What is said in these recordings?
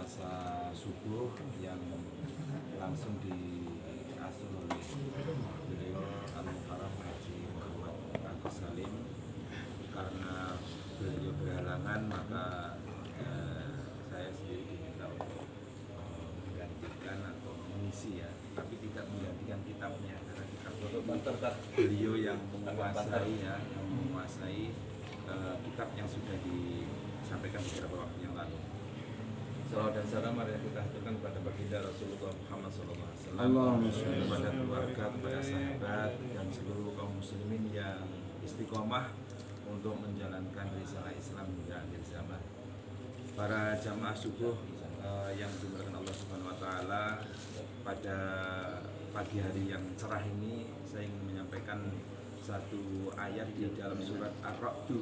puasa subuh yang langsung diasuh oleh beliau Al-Mukarram Haji Muhammad Agus Salim. Karena beliau berhalangan maka saya sendiri diminta untuk menggantikan atau mengisi ya, tapi tidak menggantikan kitabnya karena kitab beliau yang menguasai ya, kitab yang sudah disampaikan beberapa waktu yang lalu. Salawat dan salam mari kita haturkan kepada baginda Rasulullah Muhammad SAW, kepada keluarga, kepada sahabat dan seluruh kaum muslimin yang istiqomah untuk menjalankan risalah Islam hingga akhir zaman. Para jamaah subuh yang dimuliakan Allah Subhanahu Wa Taala, pada pagi hari yang cerah ini saya ingin menyampaikan satu ayat di dalam surat Ar-Ra'd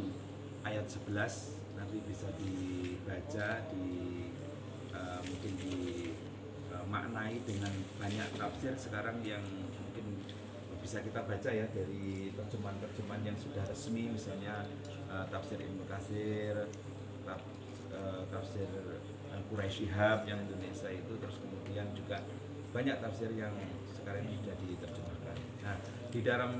ayat 11. Nanti bisa dibaca mungkin dimaknai dengan banyak tafsir sekarang yang mungkin bisa kita baca ya dari terjemahan-terjemahan yang sudah resmi, misalnya tafsir Ibnu Katsir, tafsir Quraisy Shihab yang Indonesia itu, terus kemudian juga banyak tafsir yang sekarang ini sudah diterjemahkan. Nah, di dalam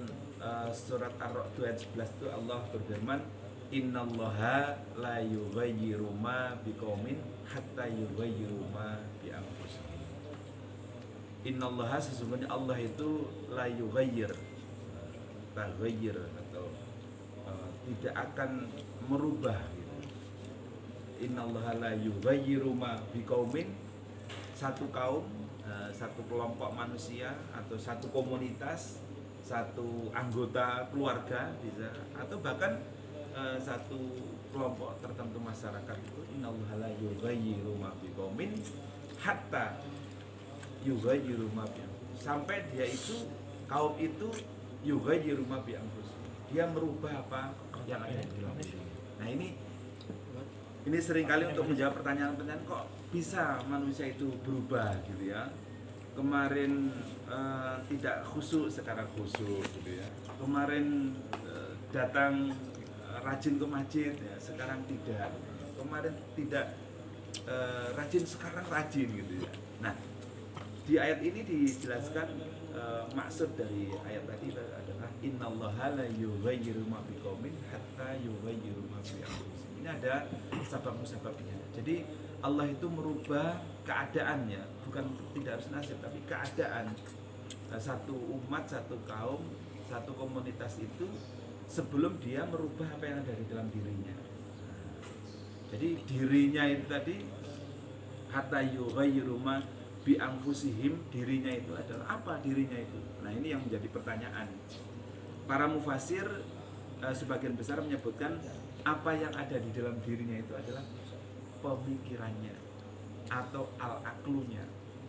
surat Ar-Ra'd ayat 11 itu Allah berfirman, innallaha la yughayyiru ma biqaumin hatta yughayyiru ma bi anfusihim. Innallaha, sesungguhnya Allah itu la yughayyir, taghayyir atau tidak akan merubah gitu. Innallaha la yughayyiru ma biqaumin, satu kaum, satu kelompok manusia atau satu komunitas, satu anggota keluarga bisa, atau bahkan satu kelompok tertentu masyarakat itu, innallaha la yughayyiru ma biqaumin hatta yughayyiru ma bi anfusihim, sampai dia itu, kaum itu yughayyiru ma bi anfusihim, dia merubah apa yang ada di dalam dirinya. Nah, ini seringkali untuk menjawab pertanyaan-pertanyaan kok bisa manusia itu berubah gitu ya. Kemarin tidak khusyuk, sekarang khusyuk gitu ya. Kemarin datang rajin ke masjid ya, sekarang tidak. Kemarin tidak rajin, sekarang rajin gitu ya. Nah, di ayat ini dijelaskan maksud dari ayat tadi adalah innallaha la yughayyiru ma biqaumin hatta yughayyiru ma bi anfusihim. Ini ada sebab-musababnya. Jadi Allah itu merubah keadaannya, bukan tidak harus nasib, tapi keadaan satu umat, satu kaum, satu komunitas itu sebelum dia merubah apa yang ada di dalam dirinya. Jadi dirinya itu tadi hatta yughayyiru ma bi anfusihim, dirinya itu adalah apa dirinya itu? Nah, ini yang menjadi pertanyaan. Para mufasir sebagian besar menyebutkan apa yang ada di dalam dirinya itu adalah pemikirannya atau al-aklunya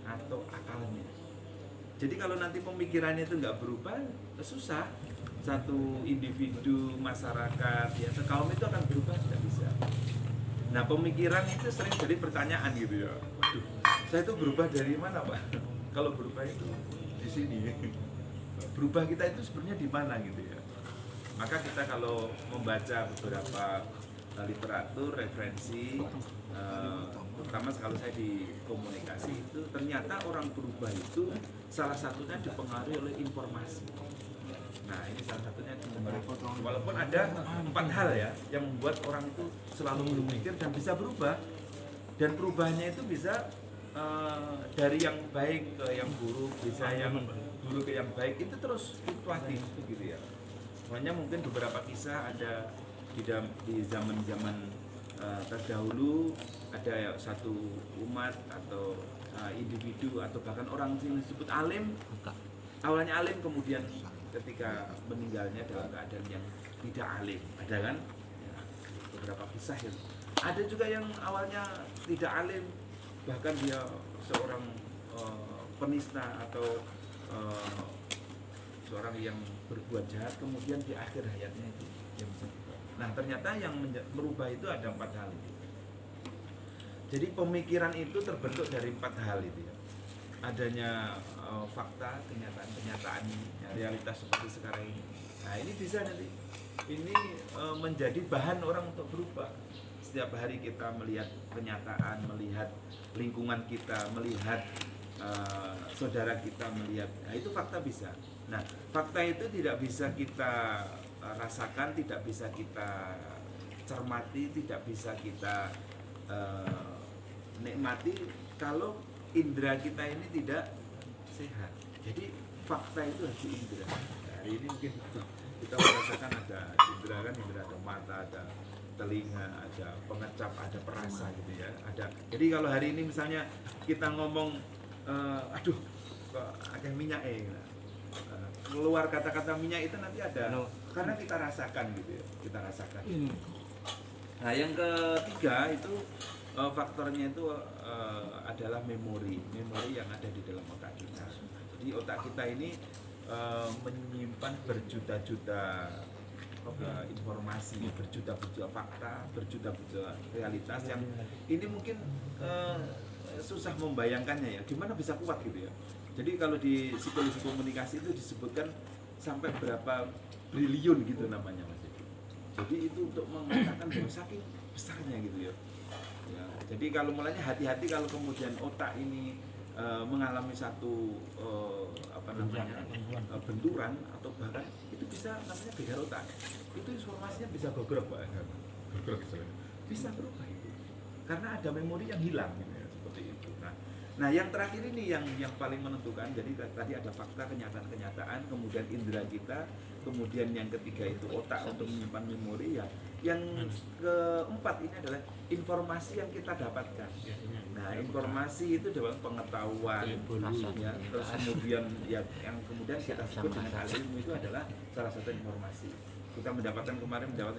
atau akalnya. Jadi kalau nanti pemikirannya itu nggak berubah, susah. Satu individu, masyarakat, ya, kaum itu akan berubah, tidak bisa. Nah, pemikiran itu sering jadi pertanyaan gitu ya. Waduh, saya itu berubah dari mana, Pak? Kalau berubah itu di sini. Berubah kita itu sebenarnya di mana gitu ya. Maka kita kalau membaca beberapa literatur, referensi, terutama kalau saya di komunikasi itu, ternyata orang berubah itu salah satunya dipengaruhi oleh informasi. Nah, ini salah satunya dipengaruhi. Walaupun ada 4 hal ya yang membuat orang itu selalu berpikir dan bisa berubah. Dan perubahannya itu bisa dari yang baik ke yang buruk, bisa yang buruk ke yang baik, itu terus fluktuatif gitu ya. Makanya mungkin beberapa kisah ada di zaman-zaman terdahulu, ada satu umat atau individu atau bahkan orang yang disebut alim, awalnya alim, kemudian ketika meninggalnya dalam keadaan yang tidak alim, ada kan ya, beberapa kisah yang ada juga yang awalnya tidak alim, bahkan dia seorang penista atau seorang yang berbuat jahat, kemudian di akhir hayatnya itu dia bisa. Nah, ternyata yang merubah itu ada 4 hal itu. Jadi pemikiran itu terbentuk dari 4 hal itu ya. Adanya fakta, kenyataan-kenyataan, realitas seperti sekarang ini. Nah, ini bisa nanti ini menjadi bahan orang untuk berubah. setiap hari kita melihat kenyataan, melihat lingkungan kita, melihat saudara kita, melihat, nah itu fakta bisa. Nah, fakta itu tidak bisa kita rasakan, tidak bisa kita cermati, tidak bisa kita nikmati kalau indera kita ini tidak sehat. Jadi fakta itu harus indera. Hari ini mungkin kita merasakan ada indera, kan indera, ada mata, ada telinga, ada pengecap, ada perasa gitu ya. Ada. Jadi kalau hari ini misalnya kita ngomong aduh kok ada minyak keluar kata-kata minyak itu nanti ada karena kita rasakan gitu ya, kita rasakan. Nah, yang ketiga itu faktornya itu adalah memori yang ada di dalam otak kita. Jadi otak kita ini menyimpan berjuta-juta informasi, berjuta-juta fakta, berjuta-juta realitas yang ini mungkin susah membayangkannya ya, gimana bisa kuat gitu ya. Jadi kalau di psikologi komunikasi itu disebutkan sampai berapa triliun gitu namanya Mas. Jadi itu untuk mengatakan bahwa saking besarnya gitu ya. Ya, jadi kalau mulanya hati-hati kalau kemudian otak ini mengalami satu benturan atau bahkan itu bisa namanya gegar otak. Itu informasinya bisa gogrok Pak. Gogrok bisa berubah itu. Karena ada memori yang hilang gitu ya, seperti itu. Nah, yang terakhir ini yang paling menentukan. Jadi tadi ada fakta, kenyataan, kemudian indera kita, kemudian yang ketiga itu otak untuk menyimpan memori ya. Yang keempat ini adalah informasi yang kita dapatkan. Nah, informasi itu dalam pengetahuan ya, terus kemudian ya yang kemudian kita sebut dengan ilmu itu adalah salah satu informasi. Kita mendapatkan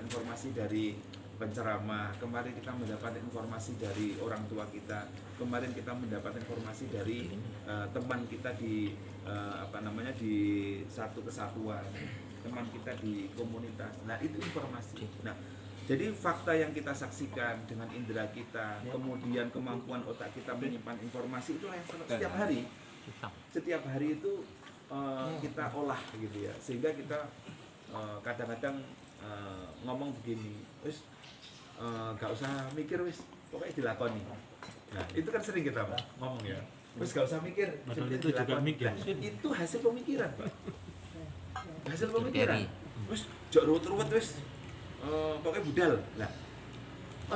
informasi dari penceramah, kemarin kita mendapat informasi dari orang tua kita, kemarin kita mendapat informasi dari teman kita di di satu kesatuan, teman kita di komunitas. Nah, itu informasi. Nah, jadi fakta yang kita saksikan dengan indera kita, kemudian kemampuan otak kita menyimpan informasi itulah yang setiap hari itu kita olah gitu ya, sehingga kita kadang-kadang ngomong begini, wis gak usah mikir wis, pokoknya dilakoni. Nah, itu kan sering kita ngomong ya, wis gak usah mikir, itu juga mikir. Nah, itu hasil pemikiran Pak, hasil pemikiran. Wis jok ruwet-ruwet wis, pokoknya budal. Nah,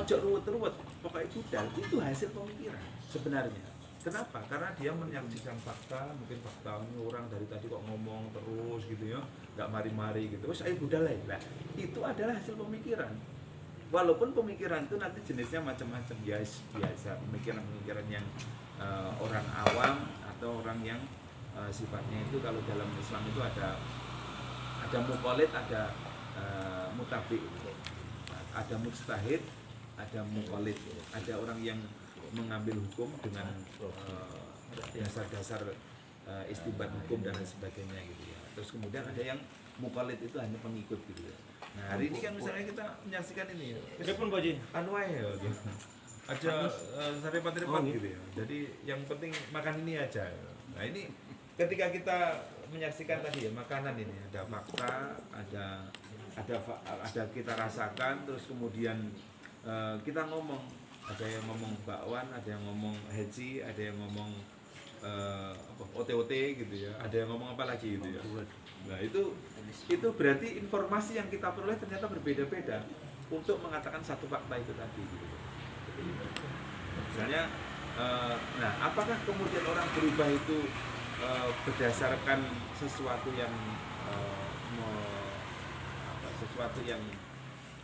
ojo ruwet-ruwet, pokoknya budal, itu hasil pemikiran sebenarnya. Kenapa? Karena dia menyaksikan fakta, mungkin fakta orang dari tadi kok ngomong terus gitu ya, nggak mari-mari gitu. Terus ayo budal lah. Nah, itu adalah hasil pemikiran. Walaupun pemikiran itu nanti jenisnya macam-macam, ya biasa pemikiran-pemikiran yang orang awam atau orang yang sifatnya itu kalau dalam Islam itu ada muqallid, ada mutabik, ada mujtahid, ada muqallid, ada orang yang mengambil hukum dengan dasar-dasar istinbat hukum dan lain sebagainya gitu ya. Terus kemudian ada yang muqallid itu hanya pengikut gitu ya. Nah, hari ini kan misalnya kita menyaksikan ini ya. Telepon Pak Ji. Anu aja ya. Aja saripat-saripat gitu ya. Jadi yang penting makan ini aja. Nah, ini ketika kita menyaksikan tadi ya makanan ini ada fakta, ada kita rasakan, terus kemudian kita ngomong, ada yang ngomong bakwan, ada yang ngomong heci, ada yang ngomong OTOT gitu ya, ada yang ngomong apa lagi gitu ya. Nah, itu berarti informasi yang kita peroleh ternyata berbeda-beda untuk mengatakan satu fakta itu tadi gitu. Misalnya nah, apakah kemudian orang berubah itu berdasarkan sesuatu yang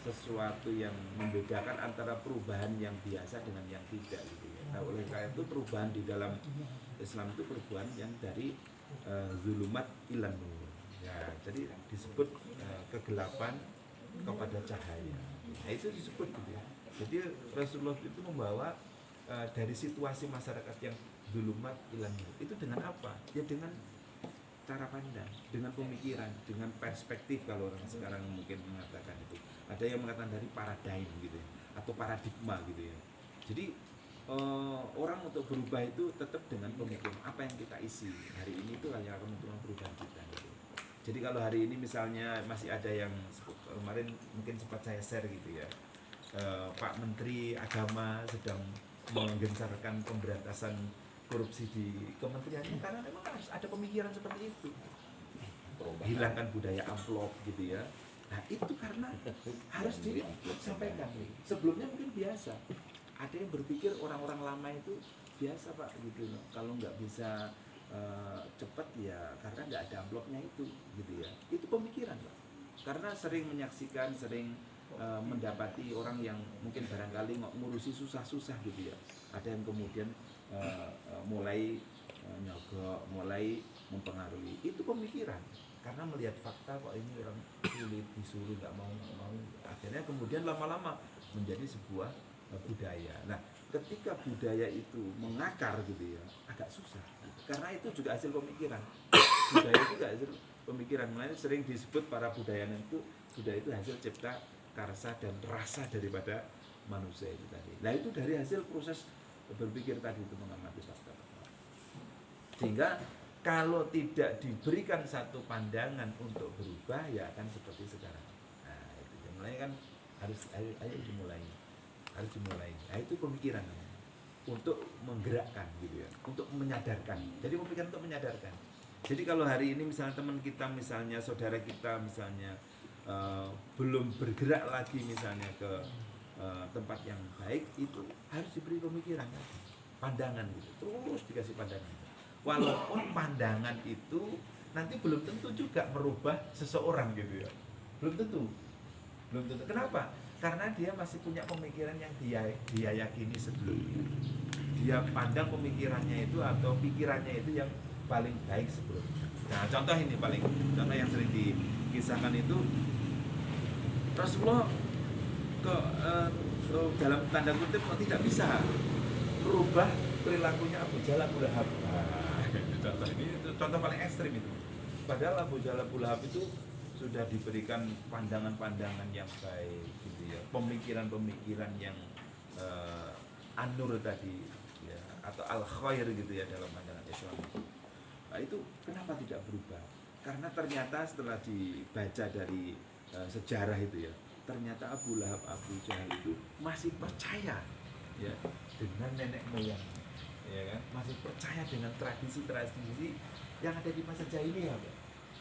sesuatu yang membedakan antara perubahan yang biasa dengan yang tidak gitu ya. Nah, oleh karena itu perubahan di dalam Islam itu perubahan yang dari zulumat ilan nur. Ya, jadi disebut kegelapan kepada cahaya. Nah, itu disebut gitu ya. Jadi Rasulullah itu membawa dari situasi masyarakat yang zulumat ilan nur. Itu dengan apa? Ya dengan cara pandang, dengan pemikiran, dengan perspektif kalau orang sekarang mungkin mengatakan itu. Ada yang mengatakan dari paradigm gitu ya, atau paradigma gitu ya. Jadi orang untuk berubah itu tetap dengan pemikiran apa yang kita isi hari ini itu hanya akan menentukan perubahan kita gitu. Jadi kalau hari ini misalnya masih ada yang kemarin mungkin sempat saya share gitu ya, Pak Menteri Agama sedang menggencarkan pemberantasan korupsi di kementeriannya, karena memang harus ada pemikiran seperti itu. Hilangkan budaya amplop gitu ya. Nah itu karena harus disampaikan. Sebelumnya mungkin biasa. Ada yang berpikir orang-orang lama itu biasa Pak gitu loh. Kalau nggak bisa cepat ya karena nggak ada amplopnya itu gitu ya. Itu pemikiran Pak. Karena sering menyaksikan, sering mendapati orang yang mungkin barangkali ngurusi susah-susah gitu ya. Ada yang kemudian mulai nyogok, mulai mempengaruhi. Itu pemikiran. Karena melihat fakta kok ini orang sulit, disuruh nggak mau, akhirnya kemudian lama-lama menjadi sebuah budaya. Nah, ketika budaya itu mengakar gitu ya, agak susah. Karena itu juga hasil pemikiran. Budaya itu juga hasil pemikiran. Makanya sering disebut para budayawan itu budaya itu hasil cipta karsa dan rasa daripada manusia itu tadi. Nah, itu dari hasil proses berpikir tadi itu mengamati fakta. Sehingga kalau tidak diberikan satu pandangan untuk berubah, ya akan seperti sekarang. Nah, itu mulai kan ayo dimulai. Harus dimulai. Nah, itu pemikiran untuk menggerakkan gitu ya, untuk menyadarkan. Jadi pemikiran untuk menyadarkan. Jadi kalau hari ini misalnya teman kita, misalnya saudara kita misalnya belum bergerak lagi misalnya ke tempat yang baik, itu harus diberi pemikiran, pandangan gitu. Terus dikasih pandangan. Walaupun pandangan itu nanti belum tentu juga merubah seseorang gitu ya. Belum tentu. Kenapa? Karena dia masih punya pemikiran yang dia yakini sebelumnya. Dia pandang pemikirannya itu atau pikirannya itu yang paling baik sebelumnya. Nah, contoh yang sering dikisahkan itu Rasulullah dalam tanda kutip tidak bisa merubah perilakunya Abu Jahal Abu Lahab. Itu contoh paling ekstrim itu. Padahal Abu Jahal Abu Lahab itu sudah diberikan pandangan-pandangan yang baik gitu ya, pemikiran-pemikiran yang an-nur tadi ya, atau al-khair gitu ya dalam pandangan Islam. Nah, itu kenapa tidak berubah? Karena ternyata setelah dibaca dari sejarah itu ya, ternyata Abu Lahab Abu Jahal itu masih percaya ya dengan nenek moyang, ya kan? Masih percaya dengan tradisi-tradisi yang ada di masa jahiliyah.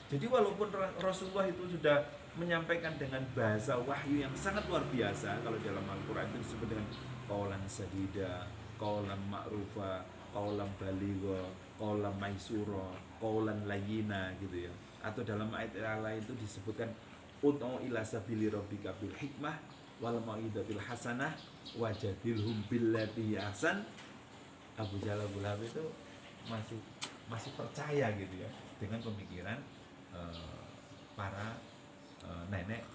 Jadi walaupun Rasulullah itu sudah menyampaikan dengan bahasa wahyu yang sangat luar biasa, kalau dalam Al-Quran itu disebut dengan qaulan sadida, qaulan ma'rufa, qaulan baligha, qaulan maisura, qaulan layyina gitu ya. Atau dalam ayat lain itu disebutkan ud'u ila sabili rabbika bil hikmah wal mau'izatil hasanah wajadilhum billati ahsan. Abu Jahal Abu Lahab itu masih percaya gitu ya dengan pemikiran para nenek,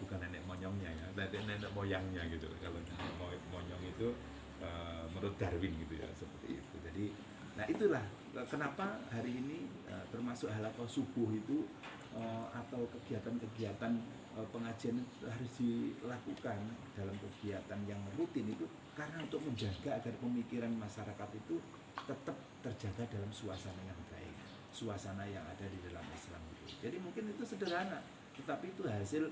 bukan nenek monyongnya ya, nenek moyangnya gitu. Kalau nenek monyong itu menurut Darwin gitu ya, seperti itu. Jadi nah itulah kenapa hari ini termasuk halaqah subuh itu atau kegiatan-kegiatan pengajian harus dilakukan dalam kegiatan yang rutin itu, karena untuk menjaga agar pemikiran masyarakat itu tetap terjaga dalam suasana yang baik, suasana yang ada di dalam Islam itu. Jadi mungkin itu sederhana, tetapi itu hasil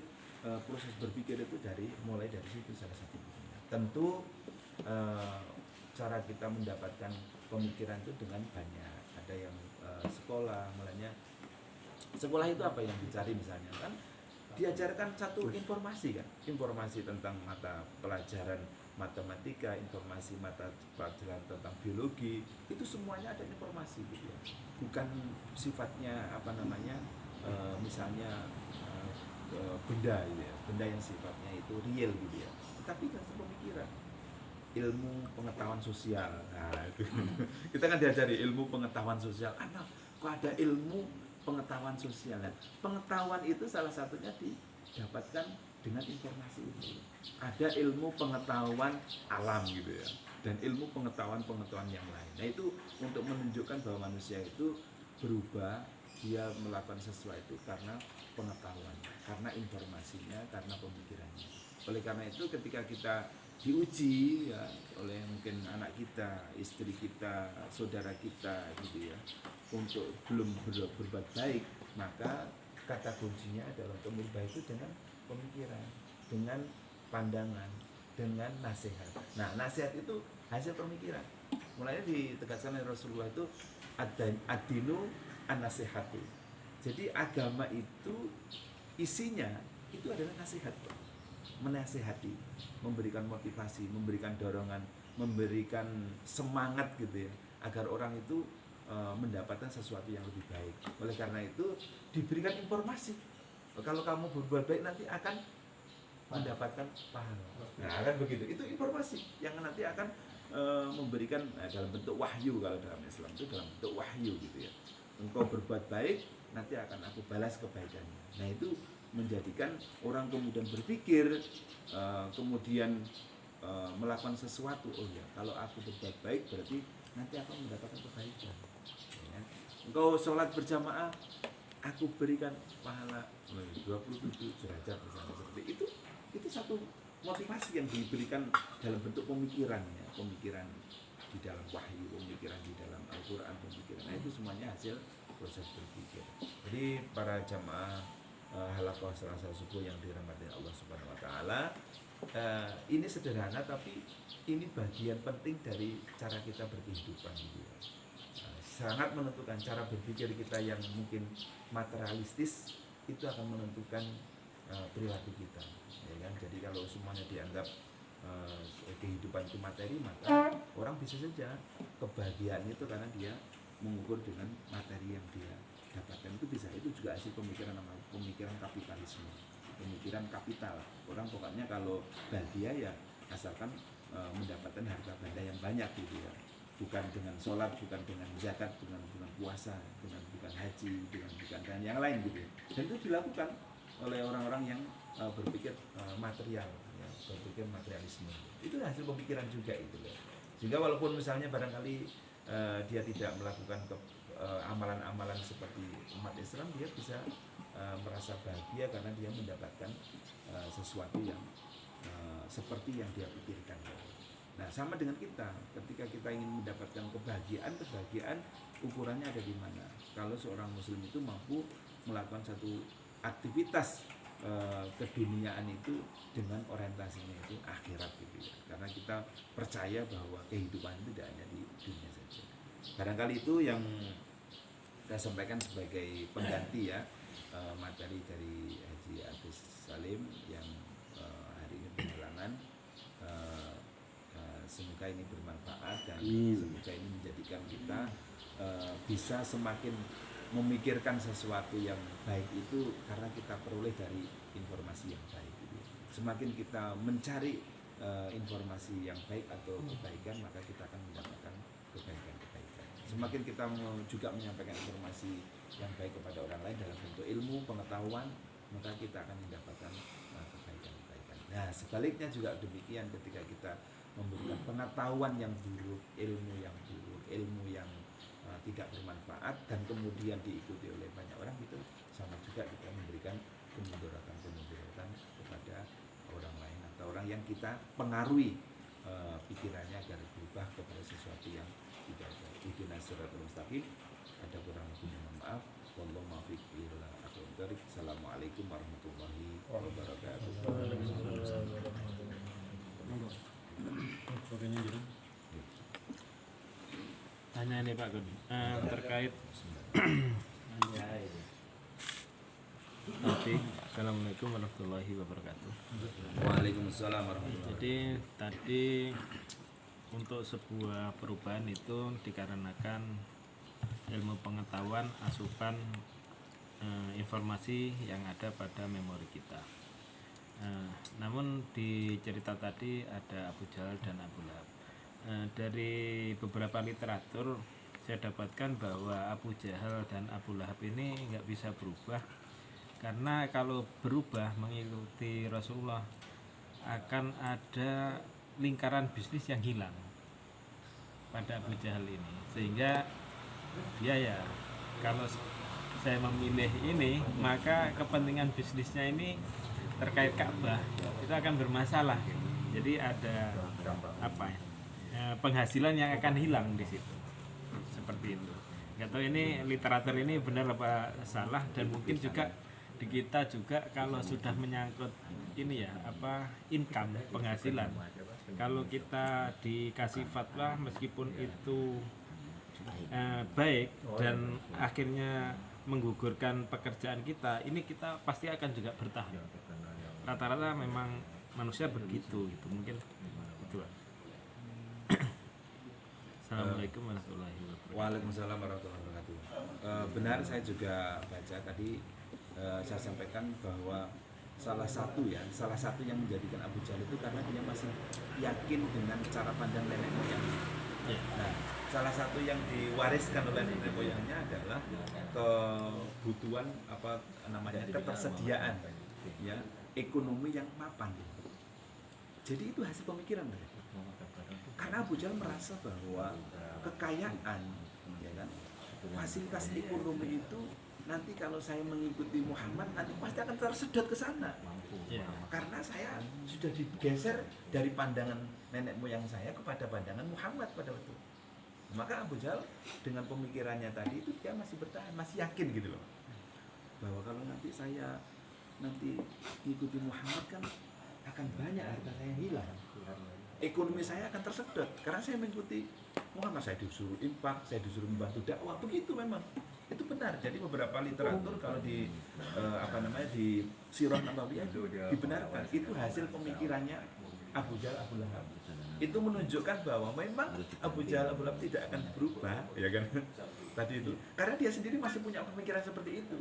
proses berpikir itu mulai dari situ salah satu. Tentu cara kita mendapatkan pemikiran itu dengan banyak. Ada yang sekolah, mulanya sekolah itu apa yang dicari misalnya kan diajarkan satu informasi tentang mata pelajaran matematika, informasi mata pelajaran tentang biologi, itu semuanya ada informasi gitu ya. Bukan sifatnya misalnya benda gitu ya, benda yang sifatnya itu real gitu ya, tetapi kan pemikiran, ilmu pengetahuan sosial. Nah itu kita kan diajari ilmu pengetahuan sosial. Kok ada ilmu pengetahuan sosial? Pengetahuan itu salah satunya didapatkan dengan informasi itu. Ada ilmu pengetahuan alam gitu ya, dan ilmu pengetahuan yang lain. Nah itu untuk menunjukkan bahwa manusia itu berubah, dia melakukan sesuatu karena pengetahuan, karena informasinya, karena pemikirannya. Oleh karena itu ketika kita diuji ya oleh mungkin anak kita, istri kita, saudara kita gitu ya, untuk belum berbuat baik, maka kata kuncinya adalah untuk berubah itu dengan pemikiran, dengan pandangan, dengan nasihat. Nah, nasihat itu hasil pemikiran. Mulanya ditegaskan oleh Rasulullah itu ad-dinu an-nasihatu. Jadi agama itu isinya itu adalah nasihat, menasihati, memberikan motivasi, memberikan dorongan, memberikan semangat gitu ya, agar orang itu mendapatkan sesuatu yang lebih baik. Oleh karena itu diberikan informasi, kalau kamu berbuat baik nanti akan mendapatkan pahala. Nah, kan begitu. Itu informasi yang nanti akan memberikan dalam bentuk wahyu. Kalau dalam Islam itu dalam bentuk wahyu gitu ya. Engkau berbuat baik, nanti akan aku balas kebaikannya. Nah, itu menjadikan orang kemudian berpikir, kemudian melakukan sesuatu. Oh ya, kalau aku berbuat baik berarti nanti akan mendapatkan kebaikan. Ya. Engkau sholat berjamaah, aku berikan pahala 27 derajat misalnya, seperti itu. Itu satu motivasi yang diberikan dalam bentuk pemikiran ya, pemikiran di dalam wahyu, pemikiran di dalam Al-Quran, pemikiran. Nah, itu semuanya hasil proses berpikir. Jadi para jamaah halaqah Selasa subuh yang dirahmati Allah Subhanahu Wa Taala, ini sederhana tapi ini bagian penting dari cara kita berkehidupan gitu ya. Sangat menentukan cara berpikir kita yang mungkin materialistis, itu akan menentukan perilaku kita ya kan. Jadi kalau semuanya dianggap kehidupan itu materi, maka orang bisa saja kebahagiaan itu karena dia mengukur dengan materi yang dia dapatkan. Itu bisa, itu juga hasil pemikiran kapitalisme, pemikiran kapital. Orang pokoknya kalau bahagia ya asalkan mendapatkan harta benda yang banyak gitu ya, bukan dengan sholat, bukan dengan zakat, bukan puasa, bukan haji, bukan dan yang lain gitu ya. Dan itu dilakukan oleh orang-orang yang berpikir material ya, berpikir materialisme. Itu hasil pemikiran juga itu ya. Sehingga walaupun misalnya barangkali dia tidak melakukan amalan-amalan seperti umat Islam, dia bisa merasa bahagia karena dia mendapatkan sesuatu yang seperti yang dia pikirkan. Nah, sama dengan kita, ketika kita ingin mendapatkan kebahagiaan ukurannya ada di mana. Kalau seorang muslim itu mampu melakukan satu aktivitas keduniaan itu dengan orientasinya itu akhirat gitu ya. Karena kita percaya bahwa kehidupan itu tidak hanya di dunia saja. Barangkali itu yang saya sampaikan sebagai pengganti ya, materi dari Haji Agus Salim yang hari ini berhalangan. Semoga ini bermanfaat dan semoga ini menjadikan kita bisa semakin memikirkan sesuatu yang baik itu karena kita peroleh dari informasi yang baik gitu. Semakin kita mencari informasi yang baik atau kebaikan, maka kita akan mendapatkan kebaikan-kebaikan. Semakin kita juga menyampaikan informasi yang baik kepada orang lain dalam bentuk ilmu, pengetahuan, maka kita akan mendapatkan kebaikan-kebaikan. Nah, sebaliknya juga demikian, ketika kita memberikan pengetahuan yang buruk, ilmu yang buruk, ilmu yang tidak bermanfaat dan kemudian diikuti oleh banyak orang, itu sama juga kita memberikan kemudaratan kepada orang lain atau orang yang kita pengaruhi pikirannya agar berubah kepada sesuatu yang tidak baik. Ihdinas siratal mustaqim. Ada kurang lebihnya mohon maaf. Wallahu muwaffiq ila aqwamit thoriq. Assalamualaikum warahmatullahi wabarakatuh. Tanya ini Pak Gun, terkait tadi. Assalamualaikum warahmatullahi wabarakatuh. Waalaikumsalam warahmatullahi wabarakatuh. Jadi tadi untuk sebuah perubahan itu dikarenakan ilmu pengetahuan, asupan informasi yang ada pada memori kita. Namun di cerita tadi ada Abu Jahal dan Abu Lahab. Dari beberapa literatur saya dapatkan bahwa Abu Jahal dan Abu Lahab ini nggak bisa berubah, karena kalau berubah mengikuti Rasulullah akan ada lingkaran bisnis yang hilang pada Abu Jahal ini, sehingga dia ya kalau saya memilih ini maka kepentingan bisnisnya ini terkait Ka'bah itu akan bermasalah gitu. Jadi ada apa ya, penghasilan yang akan hilang di situ, seperti itu. Nggak tahu ini literatur ini benar apa salah, dan mungkin juga di kita juga kalau sudah menyangkut ini ya apa income penghasilan, kalau kita dikasih fatwa meskipun itu baik dan akhirnya menggugurkan pekerjaan kita, ini kita pasti akan juga bertahan. Rata-rata memang manusia begitu gitu, mungkin itu. Assalamualaikum warahmatullahi wabarakatuh. Waalaikumsalam warahmatullahi wabarakatuh. Benar, saya juga baca tadi, saya sampaikan bahwa salah satu yang menjadikan Abu Jahal itu karena dia masih yakin dengan cara pandang nenek moyang. Ya. Nah, salah satu yang diwariskan oleh nenek moyangnya adalah kebutuhan ketersediaan ya ekonomi yang mapan. Jadi itu hasil pemikiran mereka. Karena Abu Jahal merasa bahwa kekayaan, ya kan, fasilitas ekonomi itu nanti kalau saya mengikuti Muhammad nanti pasti akan tersedot ke sana. Ya. Karena saya sudah digeser dari pandangan nenek moyang saya kepada pandangan Muhammad pada waktu itu. Maka Abu Jahal dengan pemikirannya tadi itu dia masih bertahan, masih yakin gitu loh, bahwa kalau nanti saya mengikuti Muhammad kan akan banyak harta saya yang hilang, ekonomi saya akan tersedot karena saya mengikuti Muhammad, saya disuruh infak, saya disuruh membantu dakwah, begitu memang. Itu benar. Jadi beberapa literatur kalau di di Sirah Nabawiyah itu dibenarkan. Itu hasil pemikirannya Abu Jahal Abu Lahab. Itu menunjukkan bahwa memang Abu Jahal Abu Lahab tidak akan berubah, ya kan? Tadi itu. Karena dia sendiri masih punya pemikiran seperti itu.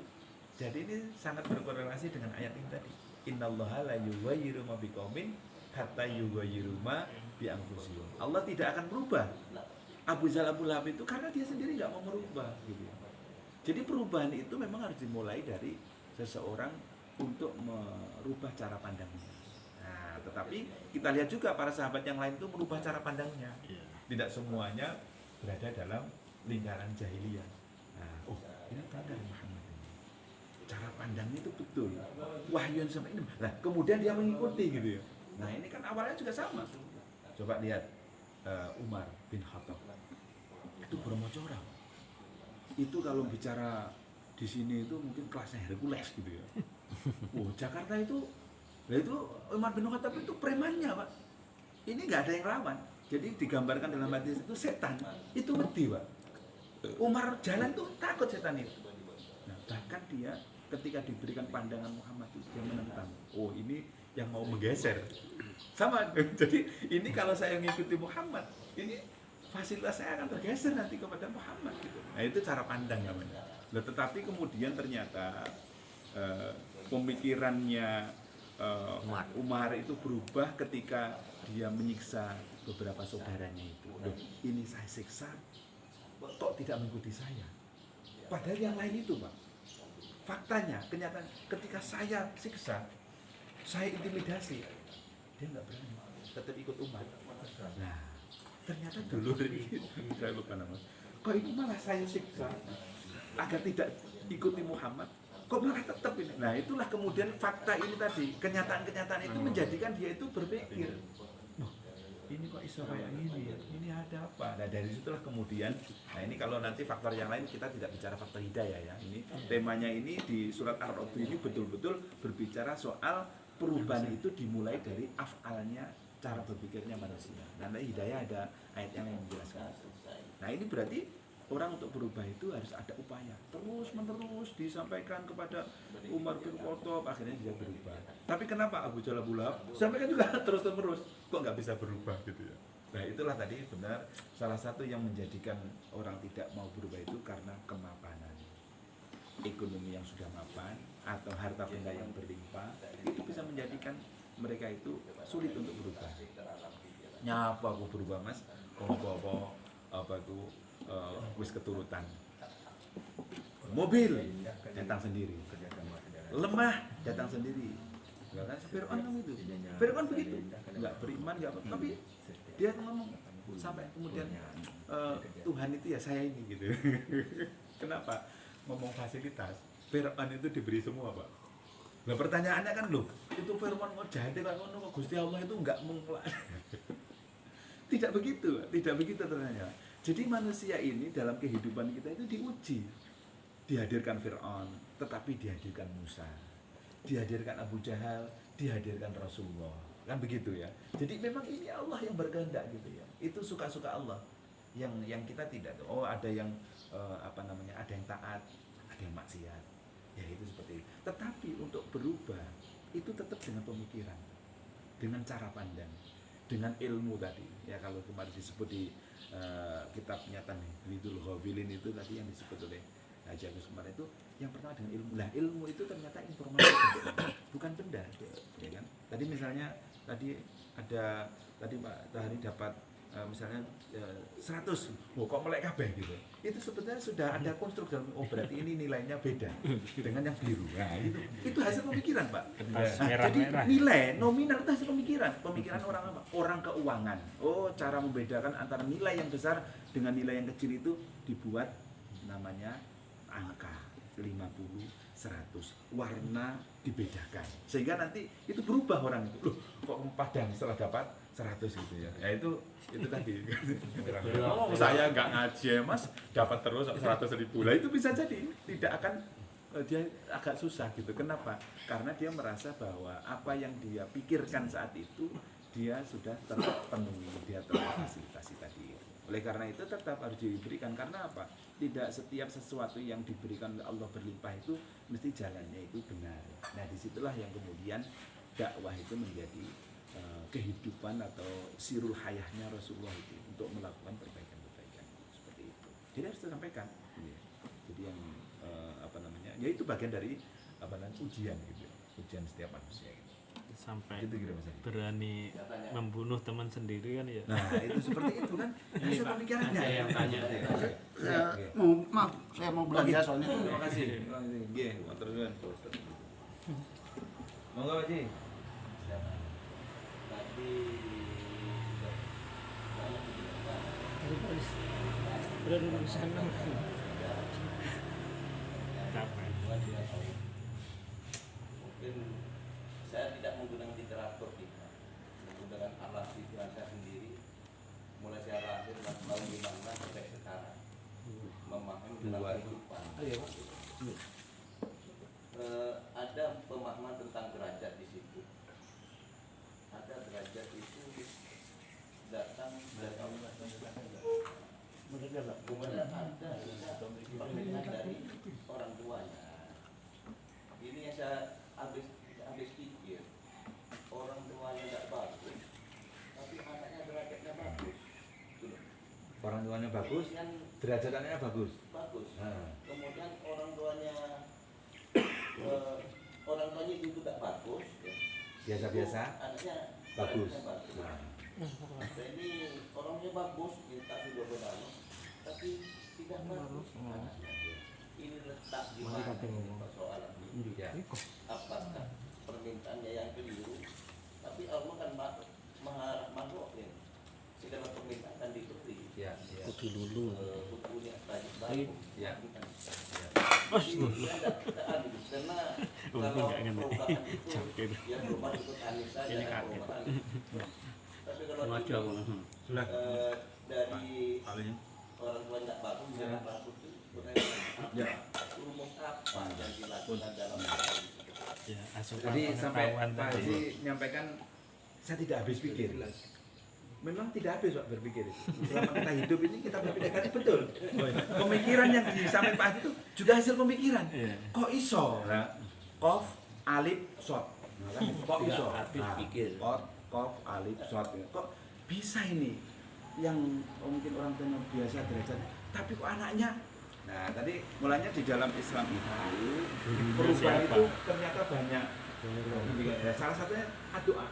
Jadi ini sangat berkorelasi dengan ayat ini tadi. Innallaha la yughayyiru ma biqaumin hatta yughayyiru ma bi anfusihim. Allah tidak akan berubah Abu Jahal Abu Lahab itu karena dia sendiri nggak mau merubah gitu. Jadi perubahan itu memang harus dimulai dari seseorang untuk merubah cara pandangnya. Nah, tetapi kita lihat juga para sahabat yang lain itu merubah cara pandangnya. Tidak semuanya berada dalam lingkaran jahiliyah. Nah, ini tanda Muhammad. Cara pandangnya itu betul. Wahyu yang sampai ini. Nah, kemudian dia mengikuti gitu ya. Nah, ini kan awalnya juga sama. Coba lihat Umar bin Khattab. Itu bermocora. Itu kalau bicara di sini itu mungkin kelasnya Hercules gitu ya. Jakarta itu, itu Umar bin Khattab itu premannya, Pak. Ini nggak ada yang lawan. Jadi digambarkan dalam hadis itu setan, itu wedi, Pak. Umar jalan tuh takut setan itu. Nah, bahkan dia ketika diberikan pandangan Muhammad itu dia menentang. Ini yang mau menggeser. Sama. Jadi ini kalau saya mengikuti Muhammad, ini fasilitas saya akan tergeser nanti kepada Muhammad gitu. Nah, itu cara pandang namanya. Tetapi kemudian ternyata pemikirannya Umar itu berubah ketika dia menyiksa beberapa saudaranya itu. Ini saya siksa, kok tidak mengikuti saya? Padahal yang lain itu, Pak. Faktanya, kenyataan, ketika saya siksa, saya intimidasi, dia nggak berani, tetap ikut Umar. Nah, ternyata dulu saya lupa nama. Kok ini malah saya siksa agar tidak ikuti Muhammad, kok malah tetap ini. Nah, itulah kemudian fakta ini tadi, kenyataan-kenyataan itu menjadikan dia itu berpikir, ini kok iso kayak gini ya, ini ada apa? Nah, dari situlah kemudian, nah ini kalau nanti faktor yang lain kita tidak bicara faktor hidayah ya. Ini temanya ini di surat Ar-Ra'd ini betul-betul berbicara soal perubahan itu dimulai dari af'alnya, cara berpikirnya manusia. Dan hidayah ada ayat yang menjelaskan. Nah, ini berarti orang untuk berubah itu harus ada upaya terus-menerus disampaikan kepada Umar bin Khattab, akhirnya dia berubah. Tapi kenapa Abu Jahal Abu Lahab sampaikan juga terus-menerus kok nggak bisa berubah gitu ya. Nah, itulah tadi benar salah satu yang menjadikan orang tidak mau berubah itu karena kemapanan. Ekonomi yang sudah mapan atau harta benda yang berlimpah itu bisa menjadikan mereka itu sulit untuk berubah. Nyapa aku berubah, Mas? Apa itu wis keturutan. Mobil datang sendiri. Lemah datang sendiri. Enggak kan Fir'aun itu. Fir'aun begitu. Enggak beriman, enggak apa, tapi dia ngomong sampai kemudian Tuhan itu ya saya ini gitu. Kenapa? Ngomong fasilitas. Fir'aun itu diberi semua, Pak. Nah, pertanyaannya kan loh, itu Fir'aun mau jahat kan ngono Gusti Allah itu enggak mengkelak. Tidak begitu ternyata. Jadi manusia ini dalam kehidupan kita itu diuji. Dihadirkan Fir'aun, tetapi dihadirkan Musa. dihadirkan Abu Jahal, dihadirkan Rasulullah. Kan begitu ya. Jadi memang ini Allah yang berkehendak gitu ya. Itu suka-suka Allah. Yang kita tidak. Oh, ada yang ada yang taat, ada yang maksiat. Ya itu seperti itu. Tetapi untuk berubah itu tetap dengan pemikiran, dengan cara pandang, dengan ilmu tadi. Ya kalau kemarin disebut di kitabnya Tanbihul Ghafilin itu tadi yang disebut oleh Haji Agus kemarin itu yang pertama dengan ilmu. Nah, ilmu itu ternyata informasi bukan benda, ya kan? Tadi misalnya tadi Pak Tahari dapat misalnya 100, kok melek kabeh gitu. Itu sebetulnya sudah ada konstruk dalam, oh berarti ini nilainya beda dengan yang biru. Nah, itu hasil pemikiran, Pak. Jadi nilai nominal itu hasil pemikiran orang apa? Orang keuangan. Oh, cara membedakan antara nilai yang besar dengan nilai yang kecil itu dibuat namanya angka 50, 100, warna dibedakan sehingga nanti itu berubah orang itu. Loh, kok padang setelah dapat 100 gitu ya. Ya itu tadi. Oh, saya nggak ngaji ya, Mas, dapat terus 100.000. Lah itu bisa jadi tidak akan dia agak susah gitu. Kenapa? Karena dia merasa bahwa apa yang dia pikirkan saat itu dia sudah terpenuhi, dia terfasilitasi tadi. Oleh karena itu tetap harus diberikan, karena apa? Tidak setiap sesuatu yang diberikan oleh Allah berlimpah itu mesti jalannya itu benar. Nah, disitulah yang kemudian dakwah itu menjadi kehidupan atau sirul hayahnya Rasulullah itu untuk melakukan perbaikan-perbaikan seperti itu. Jadi harus disampaikan. Jadi yang ya itu bagian dari ujian gitu, ujian setiap manusia gitu. Sampai gitu, berani membunuh teman sendiri kan ya. Nah itu seperti itu kan hasil pemikirannya. Ada yang tanya. Maaf, saya mau belanja soalnya. Terima kasih. Nggih, matur nuwun. Monggo Pak Ji. Udah dulu di sana. Capek. Mungkin saya tidak menggunakan literatur kita, menggunakan alat pikiran saya sendiri. Mulai saya lahir tahun 56 sampai sekarang memahami tentang kehidupan. Ada pemahaman tentang derajat di situ. Ada derajat itu datang dari kemudian ada permintaan dari orang tuanya. Ini yang saya habis pikir, orang tuanya tidak bagus, tapi anaknya derajatnya bagus. Orang tuanya bagus, derajatnya bagus. Bagus. Nah. Kemudian orang tuanya itu tidak bagus. Ya. Biasa-biasa. Anaknya bagus. Nah. Ini orangnya bagus, minta juga benar, tapi tidak bagus. Ini letak di mana persoalan ini? Ya. Apakah permintaannya yang keliru? Tapi Allah kan maha makhluk ya. Segala permintaan kan diberi. Ya. Kudu dulu. Bukunya tadi baik. Ya. Karena kalau perubahan itu ya perubahan ikut Anies saja. Ini kaget. Tapi kalau dari orang tua tidak bagus, jangan bagus itu rumus apa yang dilakukan dalam Ya, Jadi sampai Pak Haji menyampaikan saya tidak habis pikir. Memang tidak habis Pak berpikir. Selama kita hidup ini kita berpikir betul. Pemikiran yang disampaikan Pak Haji itu juga hasil pemikiran. Kok iso? Qaf alif shad. Kok iso? habis pikir. Qaf alif shad. Kok bisa ini yang mungkin orang tua biasa derajat, tapi kok anaknya? Nah, tadi mulanya di dalam Islam itu perubahan itu ternyata banyak. Salah satunya doa.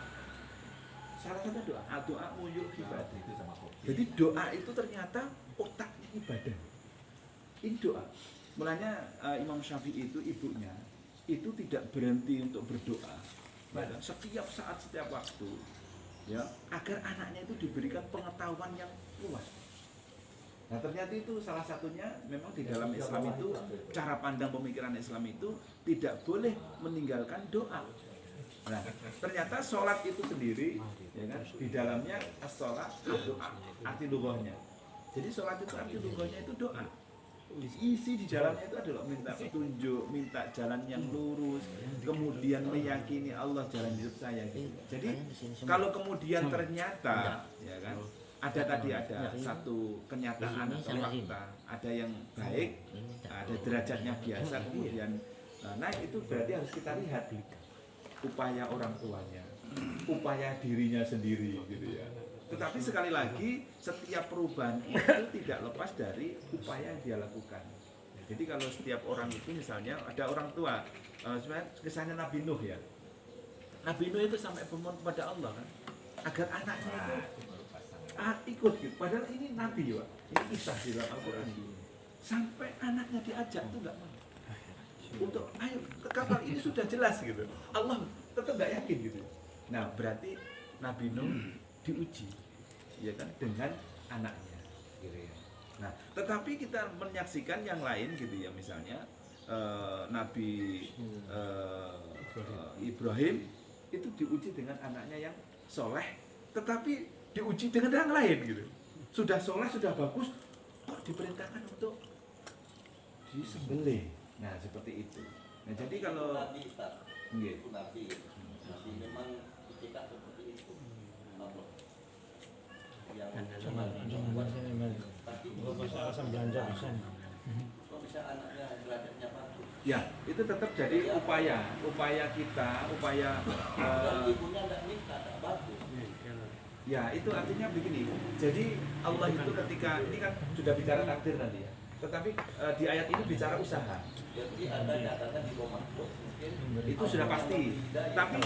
Doa muyuk ibadah itu sama kopi. Jadi doa itu ternyata otaknya ibadah. Ini doa. Mulanya Imam Syafi'i itu ibunya itu tidak berhenti untuk berdoa. Setiap saat, setiap waktu, ya, agar anaknya itu diberikan pengetahuan yang luas. Nah, ternyata itu salah satunya memang di dalam Islam itu cara pandang pemikiran Islam itu tidak boleh meninggalkan doa. Nah, ternyata sholat itu sendiri, ya kan, di dalamnya as-sholat doa, arti lughahnya. Jadi sholat itu arti lughahnya itu doa. isi di jalannya itu adalah minta petunjuk, minta jalan yang lurus, kemudian meyakini Allah jalan hidup saya gitu. Jadi kalau kemudian ternyata ya kan ada satu kenyataan atau fakta, ada yang baik, ada derajatnya biasa, kemudian naik, itu berarti harus kita lihat upaya orang tuanya, upaya dirinya sendiri gitu ya. Tetapi sekali lagi, setiap perubahan itu tidak lepas dari upaya yang dia lakukan. Jadi kalau setiap orang itu misalnya ada orang tua, sebenarnya kesannya Nabi Nuh ya. Nabi Nuh itu sampai bermohon kepada Allah kan, agar anaknya itu ikut gitu. Padahal ini Nabi ya, ini kisah di dalam Al-Quran ini. Sampai anaknya diajak itu enggak mau. Untuk ayo ke kapal ini sudah jelas gitu. Allah tetap nggak yakin gitu. Nah berarti Nabi Nuh diuji, ya kan, dengan anaknya, gitu ya. Nah, tetapi kita menyaksikan yang lain gitu ya, misalnya Nabi Ibrahim itu diuji dengan anaknya yang soleh, tetapi diuji dengan yang lain gitu. Sudah soleh, sudah bagus, kok diperintahkan untuk disembelih. Nah, seperti itu. Nah, jadi kalau Nabi Ustaz, Nggih. itu Nabi memang kita seperti itu. Allah yang tapi asam belanja bisa. kok bisa anaknya derajatnya bagus? ya, itu tetap jadi upaya kita, Dan ibunya nggak minta, nggak bagus. ya itu artinya begini. Jadi Allah itu ketika ini kan sudah bicara takdir nanti ya. Tetapi di ayat ini bicara usaha. Jadi ada nyatanya di bawah makhluk mungkin Itu sudah pasti. Tapi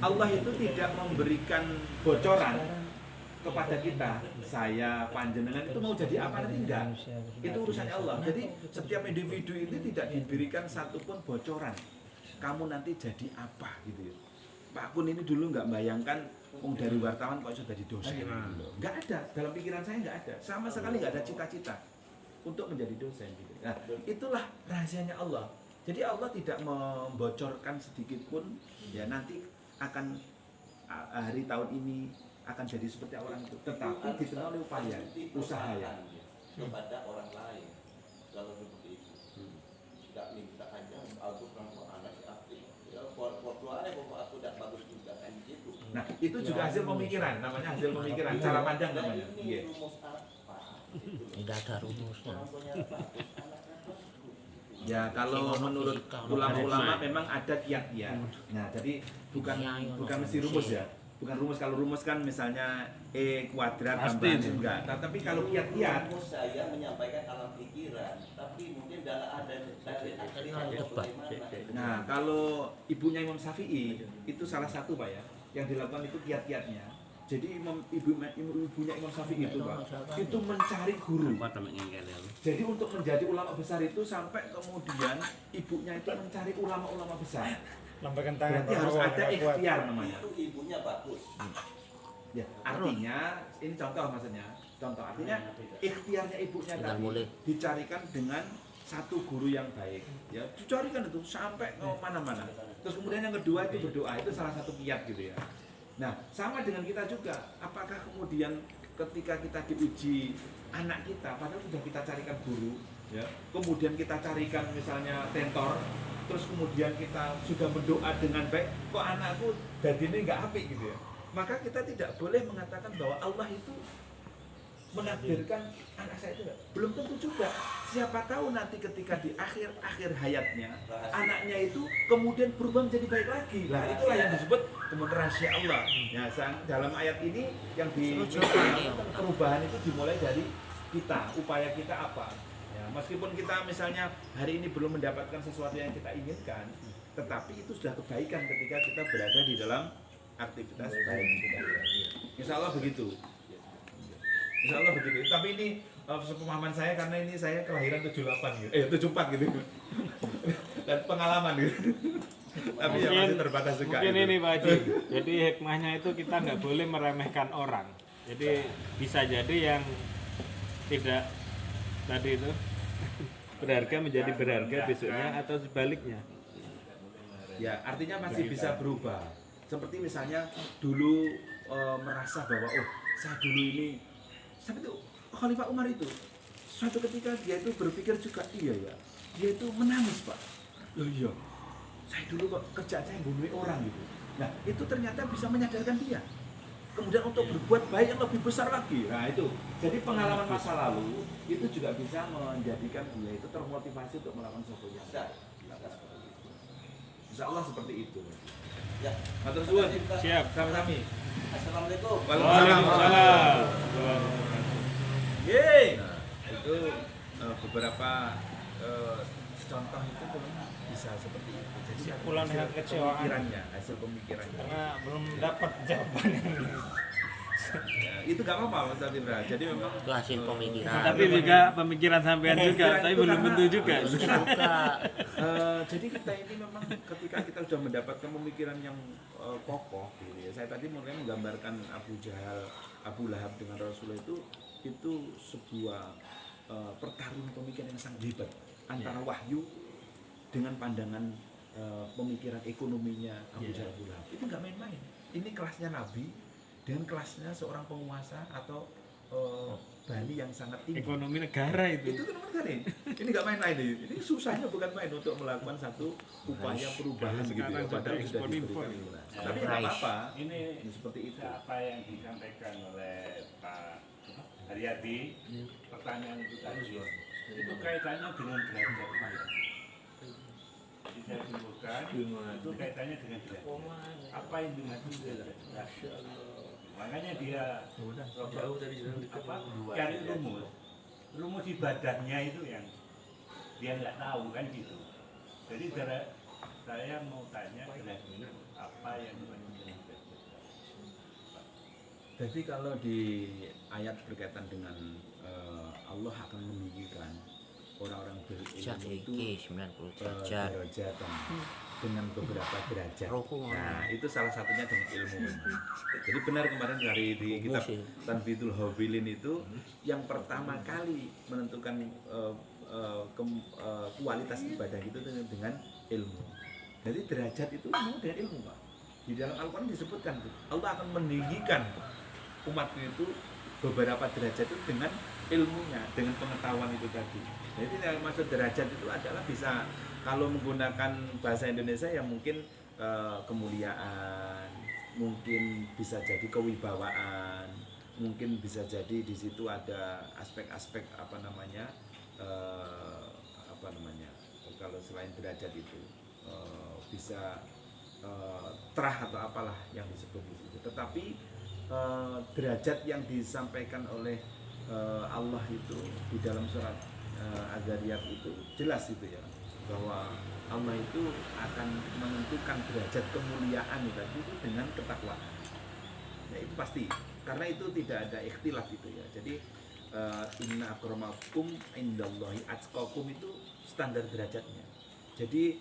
Allah itu tidak memberikan bocoran kepada kita. Saya, panjenengan itu mau jadi apa nanti enggak. Itu urusannya Allah. Jadi setiap individu itu tidak diberikan satupun bocoran. Kamu nanti jadi apa gitu ya. Pak Kun ini dulu nggak bayangkan dari wartawan kok sudah jadi dosen. Nggak ada. Dalam pikiran saya nggak ada. Sama sekali nggak ada cita-cita untuk menjadi dosen gitu. Nah, itulah rahasianya Allah. Jadi Allah tidak membocorkan sedikit pun ya nanti akan hari tahun ini akan jadi seperti orang itu. Tetapi dikenal oleh upaya, usaha ya. kepada orang lain kalau seperti itu. Tidak minta aja Al-Quran anak aktif. Ya waktu aja bapak aku tidak bagus juga kan gitu. Nah, itu juga hasil pemikiran, namanya hasil pemikiran, cara pandang namanya. Ini Iya. rumus apa? Tidak ada rumusnya. Orang tuanya bagus, anaknya bagus. Ya, kalau menurut ulama-ulama memang ada kiat-kiat. Nah, jadi bukan mesti rumus ya. Bukan rumus, kalau rumus kan misalnya E kuadrat tambah enggak. Tapi kalau kiat-kiat, Rumus saya menyampaikan alam pikiran, tapi mungkin ada dari bagaimana. nah kalau ibunya Imam Syafi'i itu salah satu Pak ya, yang dilakukan itu kiat-kiatnya. Jadi ibunya Imam Syafi'i itu Pak, itu mencari guru. Jadi untuk menjadi ulama besar itu sampai kemudian ibunya itu mencari ulama-ulama besar. Lambaikan tangan. Berarti harus ada ikhtiar namanya. Itu ibunya bagus. Ya, artinya ini contoh maksudnya. Contoh artinya ikhtiarnya ibunya Tidak tadi boleh. dicarikan dengan satu guru yang baik. Ya, dicarikan itu sampai ke mana-mana. Terus kemudian yang kedua itu berdoa, itu salah satu kiat gitu ya. Nah, sama dengan kita juga. Apakah kemudian ketika kita diuji anak kita, padahal sudah kita carikan guru, ya. Kemudian kita carikan misalnya tentor, terus kemudian kita sudah berdoa dengan baik, kok anakku dadine nggak apik gitu ya. Maka kita tidak boleh mengatakan bahwa Allah itu menakdirkan anak saya itu enggak. Belum tentu juga. Siapa tahu nanti ketika di akhir hayatnya anaknya itu kemudian berubah menjadi baik lagi. Nah, itulah yang disebut kemudian rahasia Allah. Ya, dalam ayat ini yang perubahan itu dimulai dari kita, upaya kita apa? Ya, meskipun kita misalnya hari ini belum mendapatkan sesuatu yang kita inginkan, tetapi itu sudah kebaikan ketika kita berada di dalam aktivitas baik. Insya Allah begitu. Insya Allah begitu. Tapi ini sepemahaman saya karena ini saya kelahiran 78 gitu. 74 gitu. Dan pengalaman gitu. Tapi ya masih terbatas juga. Mungkin gitu. ini Pak Haji. Jadi hikmahnya itu kita nggak boleh meremehkan orang. Jadi bisa jadi yang tidak tadi itu berharga menjadi berharga besoknya atau sebaliknya. Ya, artinya masih bisa berubah. Seperti misalnya dulu merasa bahwa oh, saya dulu ini sampai itu Khalifah Umar itu suatu ketika dia itu berpikir juga, iya ya, dia itu menangis Pak. Loh iya, saya dulu kok kerjaan saya bunuh orang gitu. Nah itu ternyata bisa menyadarkan dia. Kemudian untuk berbuat baik yang lebih besar lagi. Nah itu, jadi pengalaman masa lalu itu juga bisa menjadikan dia itu termotivasi untuk melakukan sesuatu yang Bisa, bisa seperti itu. Insya Allah seperti itu. Ya, Matur suwun. Siap. Sami-sami. Assalamualaikum. Waalaikumsalam. Yeay. Nah, itu beberapa contoh itu memang bisa seperti itu. Jadi Pulang dengan kecewaan. hasil pemikirannya. Karena belum dapat jawabannya. Ya, itu gak apa-apa Mas Indra. Jadi memang Itu hasil pemikiran. Tapi juga pemikiran sampean juga, tapi itu belum karena- tentu juga. Suka. Jadi kita ini memang ketika kita sudah mendapatkan pemikiran yang kokoh gitu ya. Saya tadi mulai menggambarkan Abu Jahal, Abu Lahab dengan Rasulullah itu sebuah pertarungan pemikiran yang sangat hebat antara wahyu dengan pandangan pemikiran ekonominya Abu Jahal, Abu Lahab. Itu nggak main-main. Ini kelasnya Nabi dengan kelasnya seorang penguasa atau Bani yang sangat tinggi. Ekonomi negara Itu itu. kan benar ini nggak main-main ini susahnya bukan main untuk melakukan satu upaya perubahan gitu ya, Sekarang padahal sudah sudah ekspor-impor. diberikan imbas. Tapi nggak apa-apa Ini seperti itu. apa yang disampaikan oleh Pak Haryadi, pertanyaan itu tadi, itu kaitannya dengan derajat. Jadi saya simpulkan, itu kaitannya dengan derajat. Apa yang dimaksud derajat? Makanya dia cari rumus ibadahnya itu yang dia nggak tahu kan gitu. Jadi saya mau tanya derajat apa yang dimaksud dengan derajat? Jadi kalau di ayat berkaitan dengan Allah akan meninggikan orang-orang Cak berilmu itu iki 90 derajat. derajatan dengan beberapa derajat. Roku. Nah, itu salah satunya dengan ilmu. Jadi benar kemarin dari di kitab Tanbidul Hawilin itu yang pertama kali menentukan kualitas ibadah itu dengan ilmu. Jadi derajat itu memang dengan ilmu, Pak. Di dalam Al-Quran disebutkan Allah akan meninggikan umatku itu beberapa derajat itu dengan ilmunya, dengan pengetahuan itu tadi. Jadi yang maksud derajat itu adalah bisa kalau menggunakan bahasa Indonesia yang mungkin kemuliaan, mungkin bisa jadi kewibawaan, mungkin bisa jadi di situ ada aspek-aspek apa namanya kalau selain derajat itu bisa terah atau apalah yang disebut di situ. Tetapi derajat yang disampaikan oleh Allah itu di dalam surat Az-Zariyat itu jelas itu ya, bahwa Allah itu akan menentukan derajat kemuliaan itu dengan ketakwaan. Ya itu pasti, karena itu tidak ada ikhtilaf itu ya. Jadi inna akramakum indallahi atqakum itu standar derajatnya. Jadi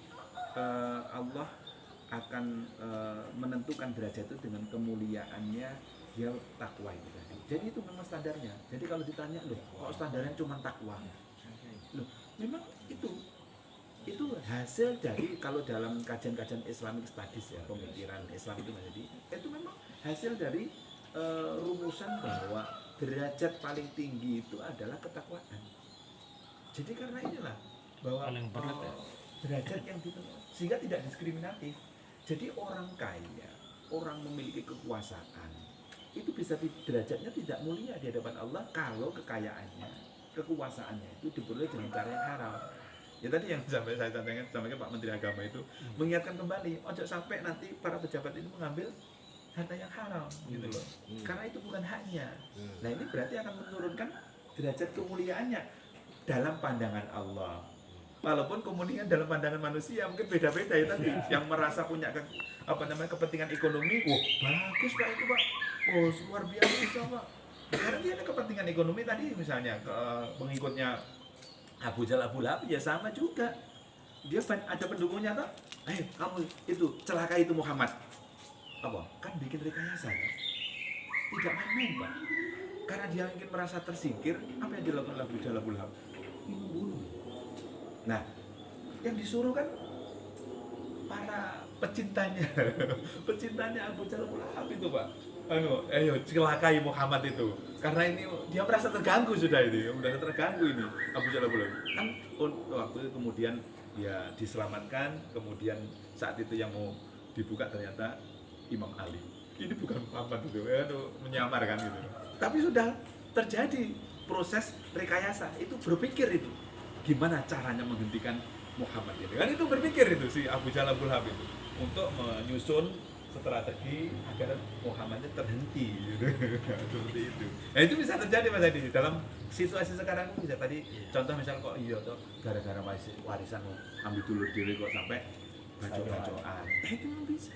Allah akan menentukan derajat itu dengan kemuliaannya dia takwa itu tadi. Jadi itu memang standarnya. Jadi kalau ditanya loh, kok standarnya cuma takwa? Loh, memang itu hasil dari kalau dalam kajian-kajian Islamic Studies ya, pemikiran Islam itu menjadi itu memang hasil dari rumusan bahwa derajat paling tinggi itu adalah ketakwaan. Jadi karena inilah bahwa Paling berat ya. derajat yang sehingga tidak diskriminatif. Jadi orang kaya, orang memiliki kekuasaan itu bisa derajatnya tidak mulia di hadapan Allah kalau kekayaannya, kekuasaannya itu diperoleh dengan cara yang haram. Ya tadi yang sampai saya sampaikan Pak Menteri Agama itu mengingatkan kembali, ojo sampai nanti para pejabat itu mengambil harta yang haram gitu loh. Karena itu bukan haknya. Nah, ini berarti akan menurunkan derajat kemuliaannya dalam pandangan Allah. Walaupun kemudian dalam pandangan manusia mungkin beda-beda ya tadi. Yang merasa punya kepentingan ekonomi, wah bagus Pak itu Pak. Oh luar biasa Pak. Karena dia ada kepentingan ekonomi tadi misalnya pengikutnya Abu Jahal, Abu Lahab ya sama juga. Dia ada pendukungnya toh. Kamu itu celakai itu Muhammad. Apa? Kan bikin rekayasa kan? Tidak main-main Pak. Karena dia ingin merasa tersingkir, apa yang dilakukan Abu Jahal, Abu Lahab? Membunuh. Nah, yang disuruh kan para pecintanya Abu Jahal, Abu Lahab itu Pak. celakai Muhammad itu, karena ini dia merasa terganggu sudah ini, udah terganggu ini Abu Jahal kan waktu itu kemudian ya diselamatkan, kemudian saat itu yang mau dibuka ternyata Imam Ali, ini bukan Muhammad itu, menyamar kan gitu, tapi sudah terjadi proses rekayasa, itu berpikir itu gimana caranya menghentikan Muhammad ini, kan itu berpikir itu si Abu Jahal Abu Lahab itu untuk menyusun strategi agar Muhammadnya terhenti gitu. Seperti itu. Nah itu bisa terjadi Mas Adi dalam situasi sekarang bisa tadi contoh misal kok iya toh gara-gara warisan ambil dulur diri kok sampai bacok-bacokan. Itu memang bisa.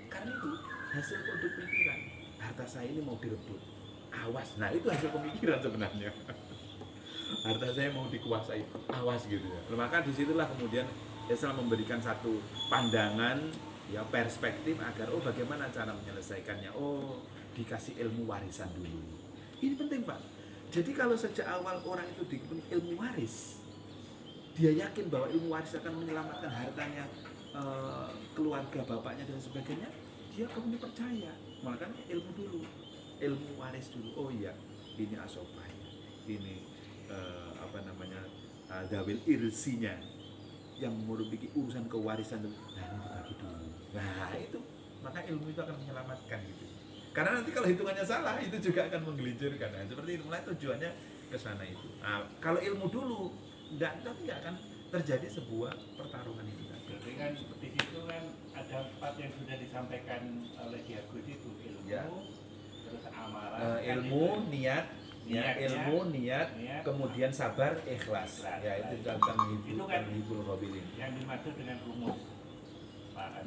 Karena itu hasil produk pikiran. Harta saya ini mau direbut. Awas. Nah itu hasil pemikiran sebenarnya. Harta saya mau dikuasai. Awas gitu ya. Maka disitulah kemudian Islam memberikan satu pandangan ya perspektif agar bagaimana cara menyelesaikannya, dikasih ilmu warisan dulu, ini penting Pak. Jadi kalau sejak awal orang itu diberi ilmu waris, dia yakin bahwa ilmu waris akan menyelamatkan hartanya keluarga bapaknya dan sebagainya, dia kemudian percaya, maka ilmu dulu, ilmu waris dulu. Oh iya, ini asobah, ini dawil irsinya yang memiliki urusan kewarisan, nah ini dibagi dulu. Nah itu, maka ilmu itu akan menyelamatkan gitu. Karena nanti kalau hitungannya salah, itu juga akan menggelincirkan. Nah, seperti itu, mulai tujuannya ke sana itu. Nah, kalau ilmu dulu, tapi nggak akan terjadi sebuah pertarungan itu. Jadi kan seperti itu kan ada 4 yang sudah disampaikan oleh Ki Agus itu, ilmu, Ya. terus amalan, Ilmu, niat, niat, kemudian sabar, ikhlas. Ya itu tentang menghibur Robilin. yang dimaksud dengan rumus.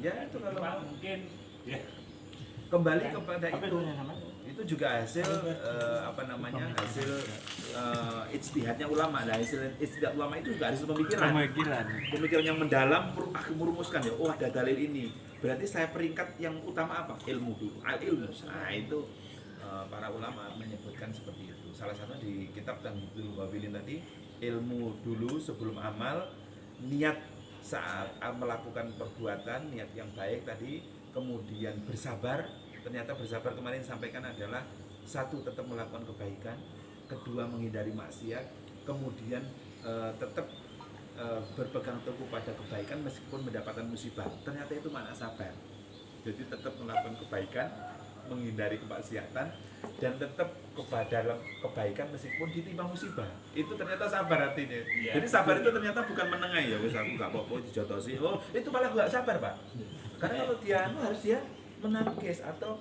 Ya itu kalau Cuma mungkin ya kembali kepada itu juga hasil hasil ijtihadnya ulama. Nah hasil ijtihad ulama itu juga hasil pemikiran yang mendalam, merumuskan ya, ada dalil ini, berarti saya peringkat yang utama apa? Ilmu dulu, ilmu. Nah itu para ulama menyebutkan seperti itu. Salah satu di kitab Tanbihul Ghafilin tadi, ilmu dulu sebelum amal, niat saat melakukan perbuatan, niat yang baik tadi, kemudian bersabar. Ternyata bersabar kemarin sampaikan adalah satu, tetap melakukan kebaikan, kedua menghindari maksiat, kemudian tetap berpegang teguh pada kebaikan meskipun mendapatkan musibah. Ternyata itu makna sabar. Jadi tetap melakukan kebaikan, menghindari kemaksiatan, dan tetap kepada kebaikan meskipun ditimpa musibah. Itu ternyata sabar artinya. Jadi sabar itu ternyata bukan menengai ya, wis aku gak apa-apa dijotosi. Itu malah gak sabar, Pak. Karena kalau dia harus dia menangkis atau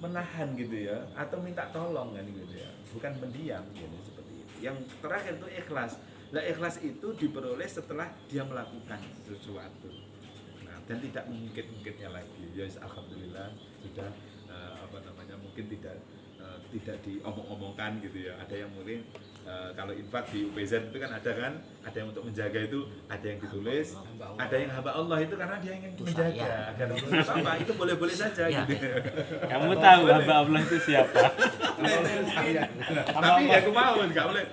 menahan gitu ya, atau minta tolong kan gitu ya. Bukan mendiam gitu seperti itu. Yang terakhir itu ikhlas. Nah, ikhlas itu diperoleh setelah dia melakukan sesuatu. Nah, dan tidak mengungkit-ungkitnya lagi. Ya alhamdulillah sudah mungkin tidak diomong-omongkan gitu ya. Ada yang mungkin kalau infak di UPZ itu kan ada yang untuk menjaga itu, ada yang ditulis, ada yang hamba Allah itu karena dia ingin menjaga agar apa itu boleh-boleh saja gitu. Kamu tahu hamba Allah itu siapa? Tapi ya aku mau nggak boleh.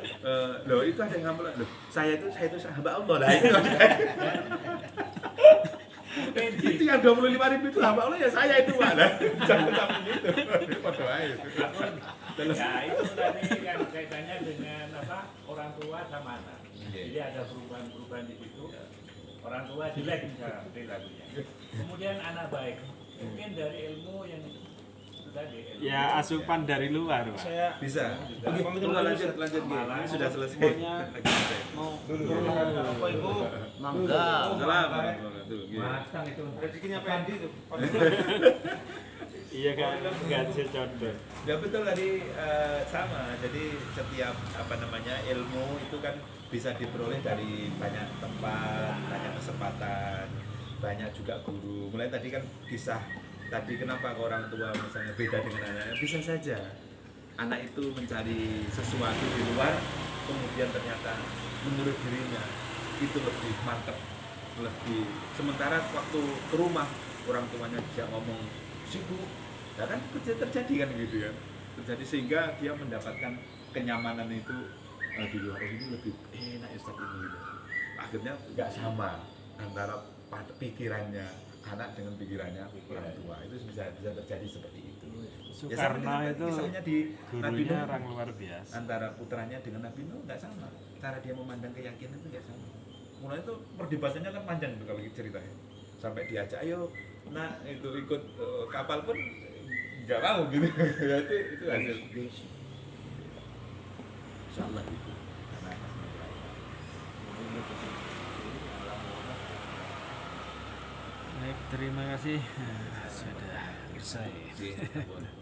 Loh itu ada yang hamba Allah. Loh, saya itu hamba Allah lah itu. Itu yang 25.000 itu hamba Allah ya saya itu Pak. Jangan sampai gitu. Padha ae. Ya itu tadi kan kaitannya dengan orang tua sama anak. Jadi ada perubahan-perubahan di situ. Orang tua jelek misalnya perilakunya. Kemudian anak baik. Mungkin dari ilmu yang itu tadi. Ya asupan dari luar, Pak. Saya Bisa. Tunggu, Lanjut Ini sudah selesai. mau Apa Ibu? Mangga. Salam. Matang itu. rezekinya Pendi tuh. Iya kan, nggak bisa contoh. Ya betul tadi sama. Jadi setiap ilmu itu kan bisa diperoleh dari banyak tempat, banyak kesempatan, banyak juga guru. Mulai tadi kan kisah tadi kenapa orang tua misalnya beda dengan anaknya, bisa saja anak itu mencari sesuatu di luar, kemudian ternyata menurut dirinya itu lebih mantap, lebih sementara waktu ke rumah orang tuanya dia ngomong sibuk, ya kan terjadi kan gitu ya, terjadi sehingga dia mendapatkan kenyamanan itu di luar. Ini lebih enak Ustaz ini gitu. Akhirnya nggak sama antara pikirannya anak dengan pikirannya orang tua, itu bisa terjadi seperti itu. Soekarno sama itu kisahnya di Nabi gurunya Nuh. orang luar biasa. Antara putranya dengan Nabi Nuh nggak sama, cara dia memandang keyakinan itu nggak sama. Mulai itu perdebatannya kan panjang tuh kalau ceritanya, sampai diajak ayo nah itu ikut kapal pun nggak mau gitu. Ya, itu hasil Insyaallah itu. karena atasnya berapa. Baik, terima kasih sudah selesai. Oke, boleh.